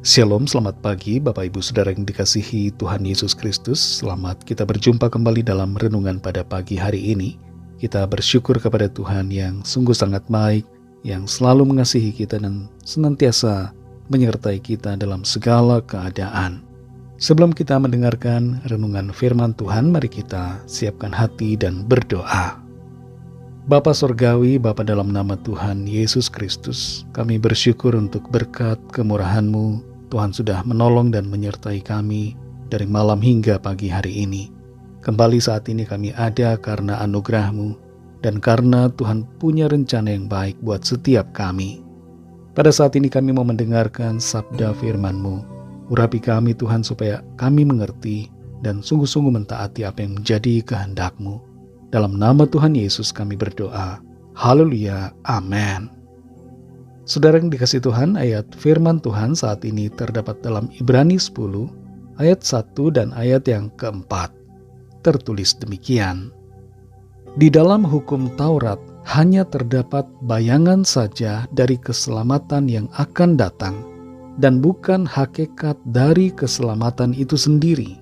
Shalom, selamat pagi Bapak Ibu Saudara yang dikasihi Tuhan Yesus Kristus. Selamat kita berjumpa kembali dalam renungan pada pagi hari ini. Kita bersyukur kepada Tuhan yang sungguh sangat baik, yang selalu mengasihi kita dan senantiasa menyertai kita dalam segala keadaan. Sebelum kita mendengarkan renungan firman Tuhan, mari kita siapkan hati dan berdoa. Bapa Sorgawi, Bapa dalam nama Tuhan Yesus Kristus, kami bersyukur untuk berkat kemurahan-Mu. Tuhan sudah menolong dan menyertai kami dari malam hingga pagi hari ini. Kembali saat ini kami ada karena anugerah-Mu dan karena Tuhan punya rencana yang baik buat setiap kami. Pada saat ini kami mau mendengarkan sabda firman-Mu. Urapi kami Tuhan supaya kami mengerti dan sungguh-sungguh mentaati apa yang menjadi kehendak-Mu. Dalam nama Tuhan Yesus kami berdoa. Haleluya. Amin. Saudara yang dikasihi Tuhan, ayat firman Tuhan saat ini terdapat dalam Ibrani 10, ayat 1 dan ayat yang keempat. Tertulis demikian. Di dalam hukum Taurat hanya terdapat bayangan saja dari keselamatan yang akan datang, dan bukan hakikat dari keselamatan itu sendiri.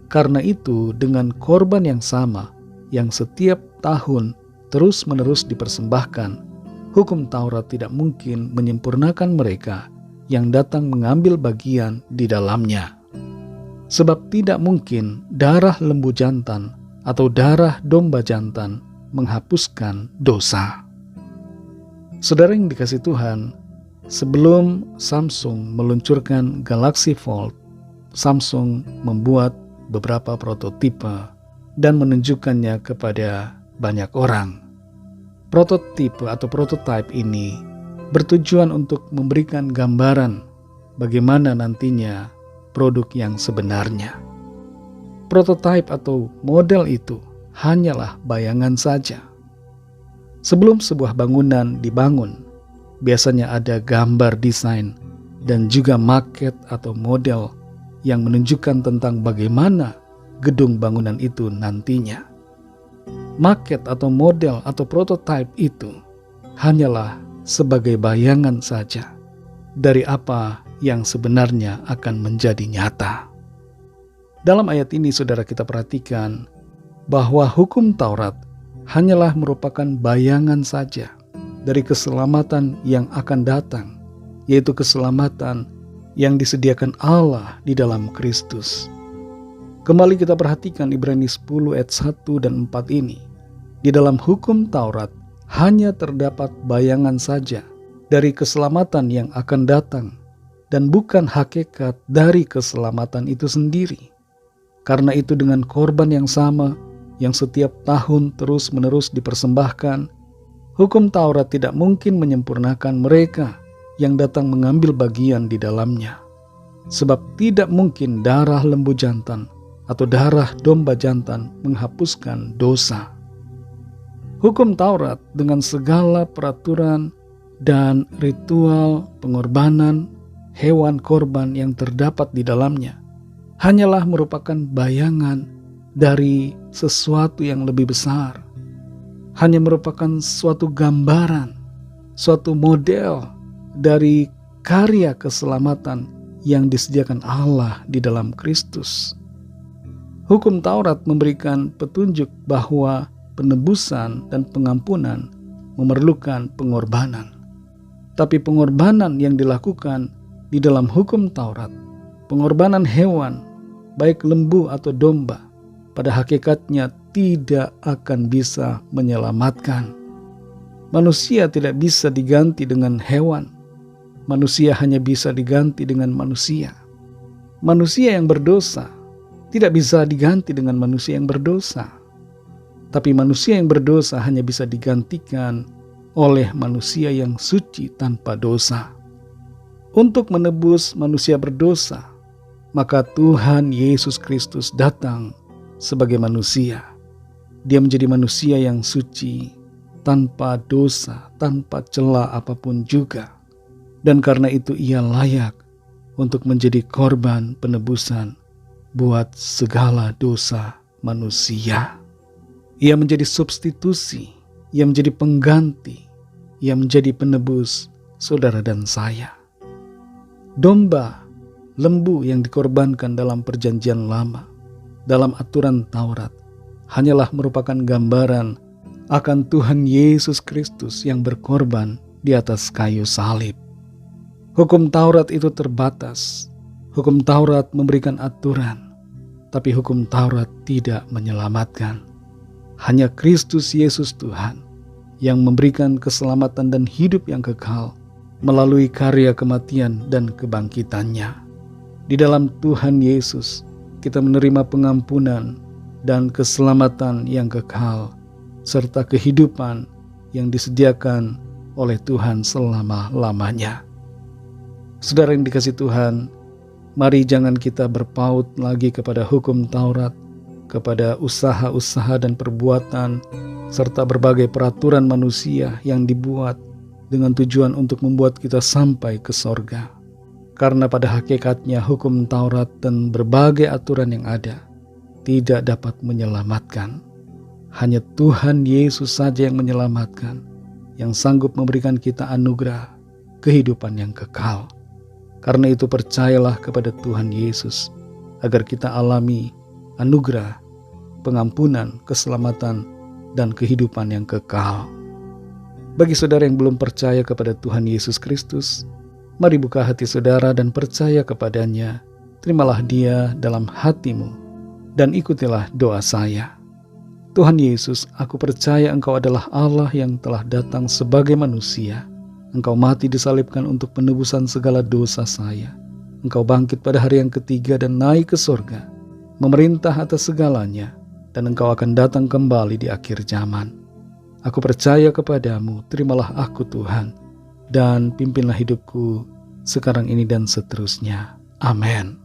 Karena itu, dengan korban yang sama, yang setiap tahun terus-menerus dipersembahkan, hukum Taurat tidak mungkin menyempurnakan mereka yang datang mengambil bagian di dalamnya. Sebab tidak mungkin darah lembu jantan atau darah domba jantan menghapuskan dosa. Saudara yang dikasihi Tuhan, sebelum Samsung meluncurkan Galaxy Fold, Samsung membuat beberapa prototipe dan menunjukkannya kepada banyak orang. Prototipe atau prototype ini bertujuan untuk memberikan gambaran bagaimana nantinya produk yang sebenarnya. Prototype atau model itu hanyalah bayangan saja. Sebelum sebuah bangunan dibangun, biasanya ada gambar desain dan juga maket atau model yang menunjukkan tentang bagaimana gedung bangunan itu nantinya. Maket atau model atau prototype itu hanyalah sebagai bayangan saja dari apa yang sebenarnya akan menjadi nyata. Dalam ayat ini saudara kita perhatikan bahwa hukum Taurat hanyalah merupakan bayangan saja dari keselamatan yang akan datang, yaitu keselamatan yang disediakan Allah di dalam Kristus. Kembali kita perhatikan Ibrani 10 ayat 1 dan 4 ini. Di dalam hukum Taurat hanya terdapat bayangan saja dari keselamatan yang akan datang dan bukan hakikat dari keselamatan itu sendiri. Karena itu dengan korban yang sama yang setiap tahun terus-menerus dipersembahkan, hukum Taurat tidak mungkin menyempurnakan mereka yang datang mengambil bagian di dalamnya. Sebab tidak mungkin darah lembu jantan atau darah domba jantan menghapuskan dosa. Hukum Taurat dengan segala peraturan dan ritual pengorbanan hewan korban yang terdapat di dalamnya hanyalah merupakan bayangan dari sesuatu yang lebih besar. Hanya merupakan suatu gambaran, suatu model dari karya keselamatan yang disediakan Allah di dalam Kristus. Hukum Taurat memberikan petunjuk bahwa penebusan dan pengampunan memerlukan pengorbanan. Tapi pengorbanan yang dilakukan di dalam hukum Taurat, pengorbanan hewan, baik lembu atau domba, pada hakikatnya tidak akan bisa menyelamatkan. Manusia tidak bisa diganti dengan hewan. Manusia hanya bisa diganti dengan manusia. Manusia yang berdosa tidak bisa diganti dengan manusia yang berdosa. Tapi manusia yang berdosa hanya bisa digantikan oleh manusia yang suci tanpa dosa. Untuk menebus manusia berdosa, maka Tuhan Yesus Kristus datang sebagai manusia. Dia menjadi manusia yang suci, tanpa dosa, tanpa celah apapun juga. Dan karena itu ia layak untuk menjadi korban penebusan buat segala dosa manusia. Ia menjadi substitusi, ia menjadi pengganti, ia menjadi penebus saudara dan saya. Domba lembu yang dikorbankan dalam perjanjian lama, dalam aturan Taurat, hanyalah merupakan gambaran akan Tuhan Yesus Kristus yang berkorban di atas kayu salib. Hukum Taurat itu terbatas. Hukum Taurat memberikan aturan, tapi hukum Taurat tidak menyelamatkan. Hanya Kristus Yesus Tuhan yang memberikan keselamatan dan hidup yang kekal melalui karya kematian dan kebangkitannya. Di dalam Tuhan Yesus, kita menerima pengampunan dan keselamatan yang kekal, serta kehidupan yang disediakan oleh Tuhan selama-lamanya. Saudara yang dikasihi Tuhan, mari jangan kita berpaut lagi kepada hukum Taurat, kepada usaha-usaha dan perbuatan, serta berbagai peraturan manusia yang dibuat dengan tujuan untuk membuat kita sampai ke sorga. Karena pada hakikatnya hukum Taurat dan berbagai aturan yang ada tidak dapat menyelamatkan. Hanya Tuhan Yesus saja yang menyelamatkan, yang sanggup memberikan kita anugerah kehidupan yang kekal. Karena itu percayalah kepada Tuhan Yesus agar kita alami anugerah, pengampunan, keselamatan, dan kehidupan yang kekal. Bagi saudara yang belum percaya kepada Tuhan Yesus Kristus, mari buka hati saudara dan percaya kepadanya. Terimalah Dia dalam hatimu dan ikutilah doa saya. Tuhan Yesus, aku percaya Engkau adalah Allah yang telah datang sebagai manusia. Engkau mati disalibkan untuk penebusan segala dosa saya. Engkau bangkit pada hari yang ketiga dan naik ke sorga, memerintah atas segalanya, dan Engkau akan datang kembali di akhir zaman. Aku percaya kepadamu, terimalah aku Tuhan, dan pimpinlah hidupku sekarang ini dan seterusnya. Amin.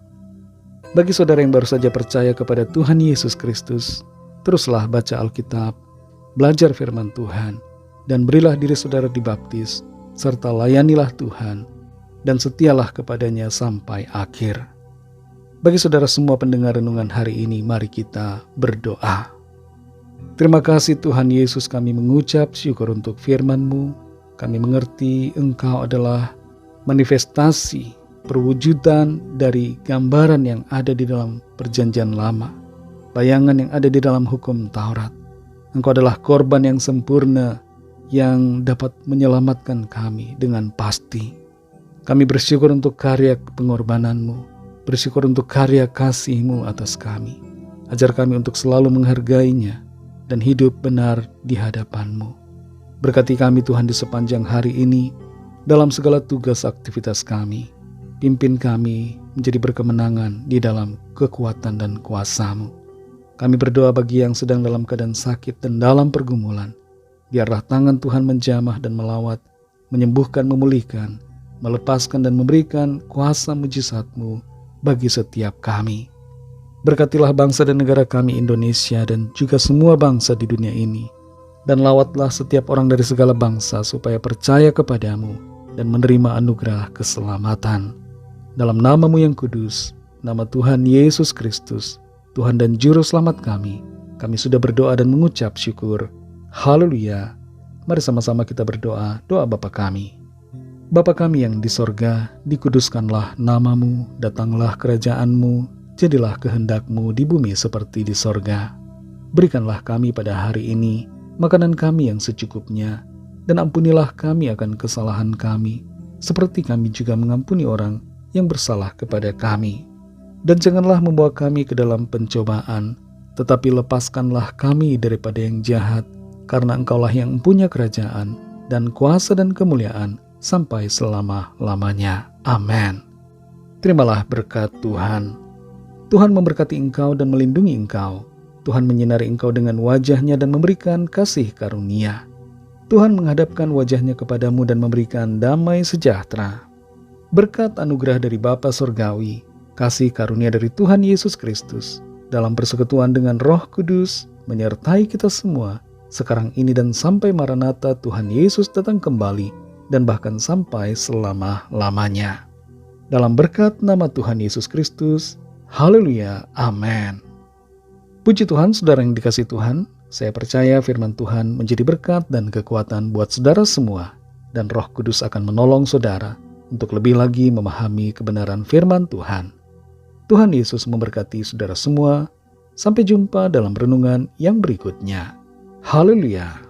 Bagi saudara yang baru saja percaya kepada Tuhan Yesus Kristus, teruslah baca Alkitab, belajar firman Tuhan, dan berilah diri saudara dibaptis, serta layanilah Tuhan, dan setialah kepadanya sampai akhir. Bagi saudara semua pendengar renungan hari ini, mari kita berdoa. Terima kasih Tuhan Yesus, kami mengucap syukur untuk firman-Mu. Kami mengerti Engkau adalah manifestasi perwujudan dari gambaran yang ada di dalam perjanjian lama, bayangan yang ada di dalam hukum Taurat. Engkau adalah korban yang sempurna yang dapat menyelamatkan kami dengan pasti. Kami bersyukur untuk karya pengorbanan-Mu, bersyukur untuk karya kasih-Mu atas kami. Ajar kami untuk selalu menghargainya dan hidup benar di hadapan-Mu. Berkati kami Tuhan di sepanjang hari ini, dalam segala tugas aktivitas kami. Pimpin kami menjadi berkemenangan di dalam kekuatan dan kuasa-Mu. Kami berdoa bagi yang sedang dalam keadaan sakit dan dalam pergumulan. Biarlah tangan Tuhan menjamah dan melawat, menyembuhkan, memulihkan, melepaskan dan memberikan kuasa mujizat-Mu bagi setiap kami. Berkatilah bangsa dan negara kami Indonesia dan juga semua bangsa di dunia ini. Dan lawatlah setiap orang dari segala bangsa supaya percaya kepadamu dan menerima anugerah keselamatan. Dalam nama-Mu yang kudus, nama Tuhan Yesus Kristus, Tuhan dan Juru Selamat kami sudah berdoa dan mengucap syukur. Haleluya. Mari sama-sama kita berdoa, doa Bapa kami. Bapa kami yang di sorga, dikuduskanlah nama-Mu, datanglah kerajaan-Mu, jadilah kehendak-Mu di bumi seperti di sorga. Berikanlah kami pada hari ini makanan kami yang secukupnya, dan ampunilah kami akan kesalahan kami, seperti kami juga mengampuni orang yang bersalah kepada kami. Dan janganlah membawa kami ke dalam pencobaan, tetapi lepaskanlah kami daripada yang jahat, karena Engkaulah yang mempunyai kerajaan, dan kuasa dan kemuliaan, sampai selama-lamanya. Amin. Terimalah berkat Tuhan. Tuhan memberkati engkau dan melindungi engkau. Tuhan menyinari engkau dengan wajah-Nya dan memberikan kasih karunia. Tuhan menghadapkan wajah-Nya kepadamu dan memberikan damai sejahtera. Berkat anugerah dari Bapa Surgawi, kasih karunia dari Tuhan Yesus Kristus, dalam persekutuan dengan Roh Kudus, menyertai kita semua, sekarang ini dan sampai Maranatha Tuhan Yesus datang kembali, dan bahkan sampai selama-lamanya. Dalam berkat nama Tuhan Yesus Kristus, haleluya, amin. Puji Tuhan, saudara yang dikasihi Tuhan, saya percaya firman Tuhan menjadi berkat dan kekuatan buat saudara semua, dan Roh Kudus akan menolong saudara untuk lebih lagi memahami kebenaran firman Tuhan. Tuhan Yesus memberkati saudara semua. Sampai jumpa dalam renungan yang berikutnya. Haleluya!